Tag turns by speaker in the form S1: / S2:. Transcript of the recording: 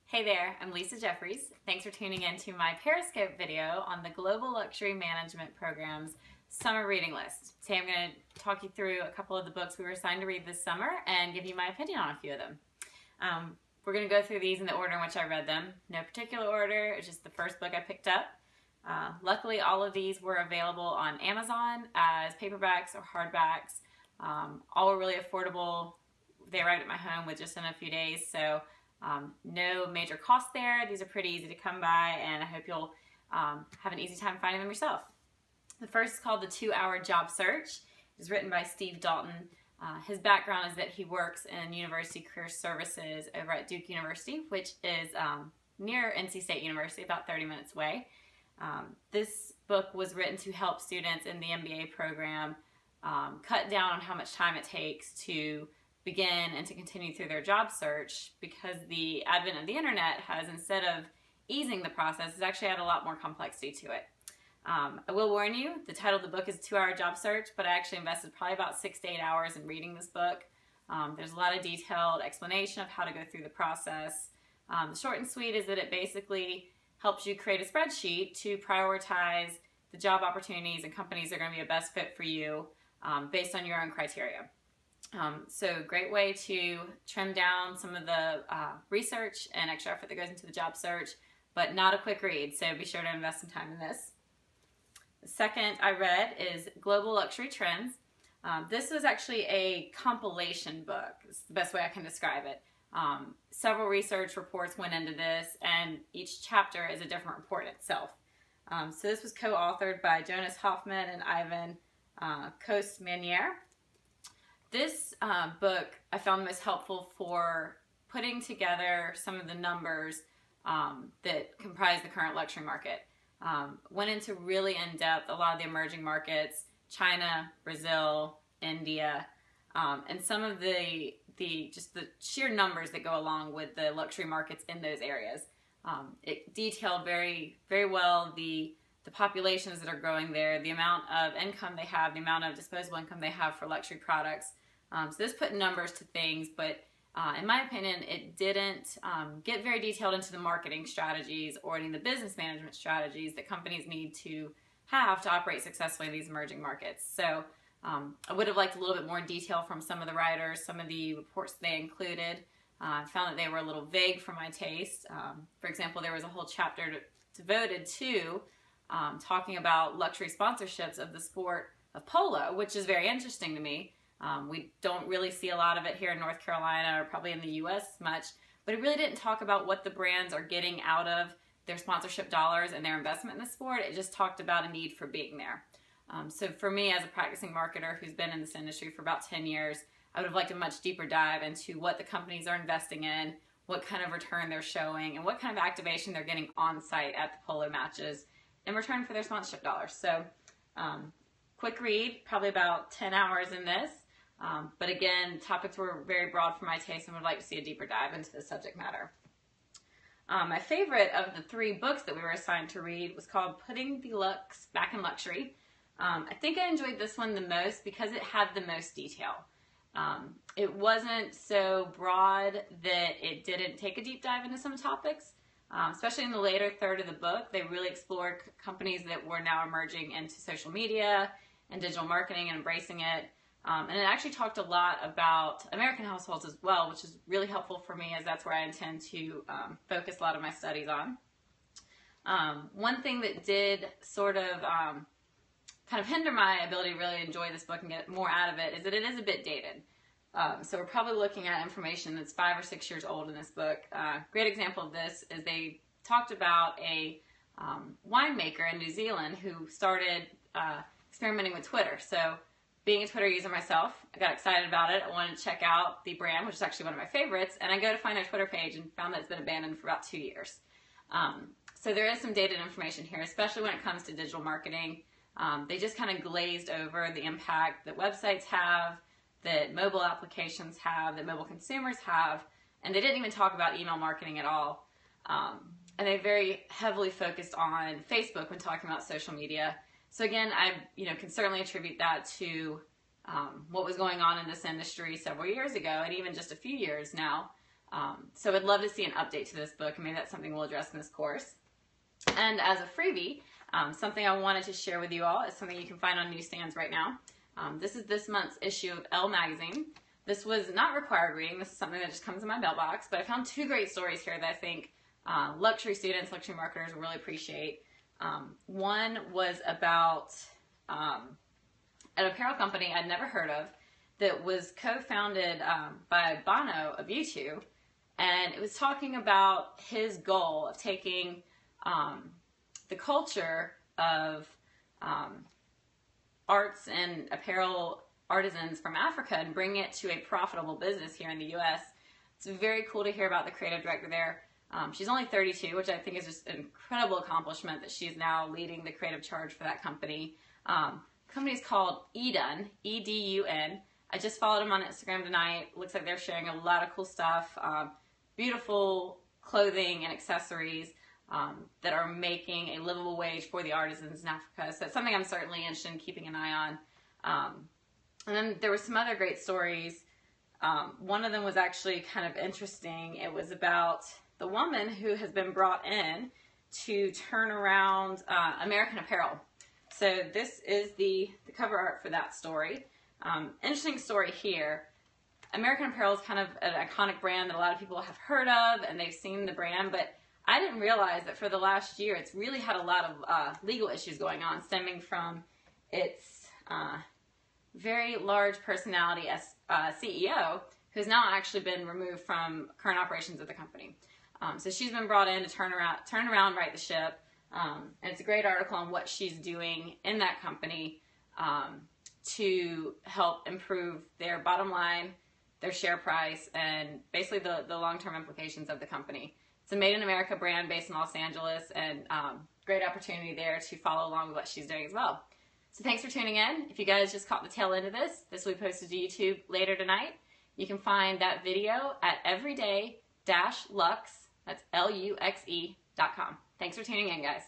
S1: Hey there, I'm Lisa Jeffries. Thanks for tuning in to my Periscope video on the Global Luxury Management Program's summer reading list. Today I'm going to talk you through a couple of the books we were assigned to read this summer and give you my opinion on a few of them. We're going to go through these in the order in which I read them. No particular order, it's just the first book I picked up. Luckily, all of these were available on Amazon as paperbacks or hardbacks. All were really affordable. They arrived at my home with just in a few days, so no major cost there. These are pretty easy to come by, and I hope you'll have an easy time finding them yourself. The first is called The 2-Hour Job Search. It is written by Steve Dalton. His background is that he works in University Career Services over at Duke University, which is near NC State University, about 30 minutes away. This book was written to help students in the MBA program cut down on how much time it takes to begin and to continue through their job search, because the advent of the internet has, instead of easing the process, has actually had a lot more complexity to it. I will warn you, the title of the book is 2-Hour Job Search, but I actually invested probably about 6 to 8 hours in reading this book. There's a lot of detailed explanation of how to go through the process. The short and sweet is that it basically helps you create a spreadsheet to prioritize the job opportunities and companies that are going to be a best fit for you based on your own criteria. So great way to trim down some of the research and extra effort that goes into the job search, but not a quick read, so be sure to invest some time in this. The second I read is Global Luxury Trends. This was actually a compilation book. It's the best way I can describe it. Several research reports went into this, and each chapter is a different report itself. So this was co-authored by Jonas Hoffman and Ivan Kostmanier. This book I found most helpful for putting together some of the numbers that comprise the current luxury market. Went into really in-depth a lot of the emerging markets, China, Brazil, India, and some of the sheer numbers that go along with the luxury markets in those areas. It detailed very, very well the populations that are growing there, the amount of income they have, the amount of disposable income they have for luxury products. So this put numbers to things, but in my opinion, it didn't get very detailed into the marketing strategies or any of the business management strategies that companies need to have to operate successfully in these emerging markets. So I would have liked a little bit more detail from some of the writers, some of the reports they included. I found that they were a little vague for my taste. For example, there was a whole chapter devoted to talking about luxury sponsorships of the sport of polo, which is very interesting to me. We don't really see a lot of it here in North Carolina or probably in the US much, but it really didn't talk about what the brands are getting out of their sponsorship dollars and their investment in the sport. It just talked about a need for being there. So for me, as a practicing marketer who's been in this industry for about 10 years, I would have liked a much deeper dive into what the companies are investing in, what kind of return they're showing, and what kind of activation they're getting on site at the polo matches in return for their sponsorship dollars. So quick read, probably about 10 hours in this. But again, topics were very broad for my taste and would like to see a deeper dive into the subject matter. My favorite of the 3 books that we were assigned to read was called Putting the Lux Back in Luxury. I think I enjoyed this one the most because it had the most detail. It wasn't so broad that it didn't take a deep dive into some topics. Especially in the later third of the book, they really explored companies that were now emerging into social media and digital marketing and embracing it. And it actually talked a lot about American households as well, which is really helpful for me as that's where I intend to focus a lot of my studies on. One thing that did sort of kind of hinder my ability to really enjoy this book and get more out of it is that it is a bit dated. So we're probably looking at information that's 5 or 6 years old in this book. Great example of this is they talked about a winemaker in New Zealand who started experimenting with Twitter. So being a Twitter user myself, I got excited about it. I wanted to check out the brand, which is actually one of my favorites, and I go to find their Twitter page and found that it's been abandoned for about 2 years. So there is some dated information here, especially when it comes to digital marketing. They just kind of glazed over the impact that websites have, that mobile applications have, that mobile consumers have, and they didn't even talk about email marketing at all. And they very heavily focused on Facebook when talking about social media. So again, I can certainly attribute that to what was going on in this industry several years ago, and even just a few years now. So I'd love to see an update to this book, and maybe that's something we'll address in this course. And as a freebie, something I wanted to share with you all is something you can find on newsstands right now. This is this month's issue of Elle magazine. This was not required reading. This is something that just comes in my mailbox, but I found 2 great stories here that I think luxury students, luxury marketers will really appreciate. One was about an apparel company I'd never heard of that was co-founded by Bono of U2, and it was talking about his goal of taking the culture of arts and apparel artisans from Africa and bring it to a profitable business here in the U.S. It's very cool to hear about the creative director there. She's only 32, which I think is just an incredible accomplishment that she's now leading the creative charge for that company. The company is called Edun, E-D-U-N. I just followed them on Instagram tonight. Looks like they're sharing a lot of cool stuff, beautiful clothing and accessories that are making a livable wage for the artisans in Africa. So it's something I'm certainly interested in keeping an eye on. And then there were some other great stories. One of them was actually kind of interesting. It was about the woman who has been brought in to turn around American Apparel. So this is the cover art for that story. Interesting story here. American Apparel is kind of an iconic brand that a lot of people have heard of, and they've seen the brand, but I didn't realize that for the last year it's really had a lot of legal issues going on, stemming from its very large personality as CEO, who's now actually been removed from current operations of the company. So she's been brought in to turn around, right the ship, and it's a great article on what she's doing in that company to help improve their bottom line, their share price, and basically the long-term implications of the company. It's a Made in America brand based in Los Angeles, and great opportunity there to follow along with what she's doing as well. So thanks for tuning in. If you guys just caught the tail end of this will be posted to YouTube later tonight. You can find that video at everyday-lux, that's Luxe.com. Thanks for tuning in, guys.